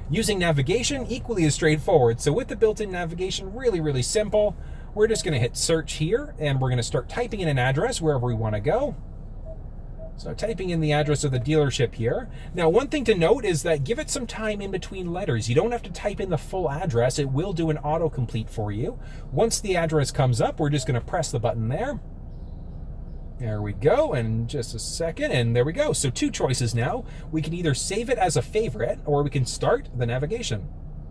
Using navigation, equally as straightforward. So with the built-in navigation, really, really simple. We're just going to hit search here, and we're going to start typing in an address wherever we want to go. So typing in the address of the dealership here. Now, one thing to note is that give it some time in between letters. You don't have to type in the full address. It will do an autocomplete for you. Once the address comes up, we're just going to press the button there. There we go, and just a second, and there we go. So 2 choices now. We can either save it as a favorite, or we can start the navigation.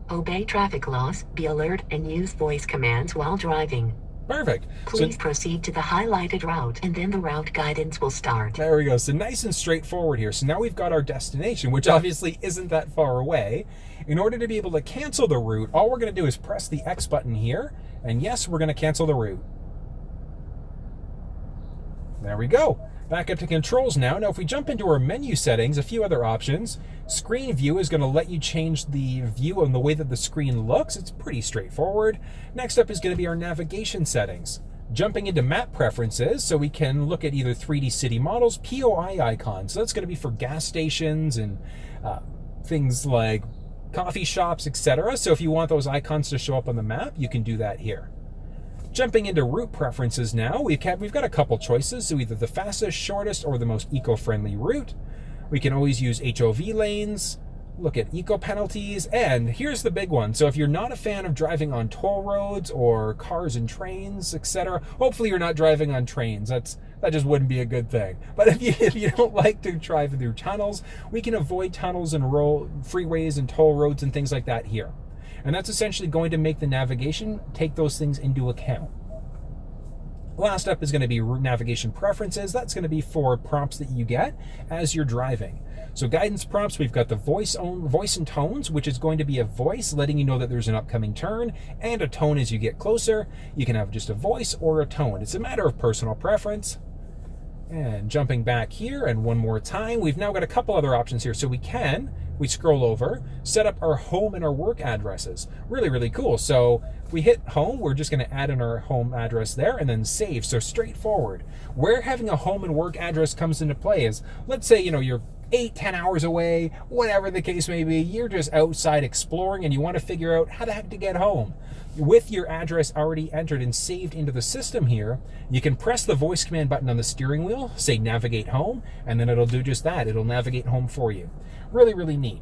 Obey traffic laws, be alert, and use voice commands while driving. Perfect. Please proceed to the highlighted route, and then the route guidance will start. There we go. So nice and straightforward here. So now we've got our destination, which obviously isn't that far away. In order to be able to cancel the route, all we're going to do is press the X button here, and yes, we're going to cancel the route. There we go. Back up to controls now. Now, if we jump into our menu settings, a few other options. Screen view is going to let you change the view and the way that the screen looks. It's pretty straightforward. Next up is going to be our navigation settings. Jumping into map preferences, so we can look at either 3D city models, POI icons. So that's going to be for gas stations and things like coffee shops, etc. So if you want those icons to show up on the map, you can do that here. Jumping into route preferences now, we've got a couple choices, so either the fastest, shortest, or the most eco-friendly route. We can always use HOV lanes, look at eco penalties, and here's the big one. So if you're not a fan of driving on toll roads or cars and trains, etc., hopefully you're not driving on trains. That just wouldn't be a good thing. But if you don't like to drive through tunnels, we can avoid tunnels and freeways and toll roads and things like that here. And that's essentially going to make the navigation take those things into account. Last up is going to be route navigation preferences. That's going to be for prompts that you get as you're driving. So guidance prompts, we've got the voice and tones, which is going to be a voice letting you know that there's an upcoming turn, and a tone as you get closer. You can have just a voice or a tone. It's a matter of personal preference. And jumping back here, and one more time, we've now got a couple other options here. So we scroll over, set up our home and our work addresses. Really, really cool. So we hit home, we're just going to add in our home address there, and then save. So straightforward. Where having a home and work address comes into play is, let's say, you're 8-10 hours away, whatever the case may be, you're just outside exploring and you want to figure out how the heck to get home. With your address already entered and saved into the system here, you can press the voice command button on the steering wheel, say navigate home, and then it'll do just that. It'll navigate home for you. Really, really neat.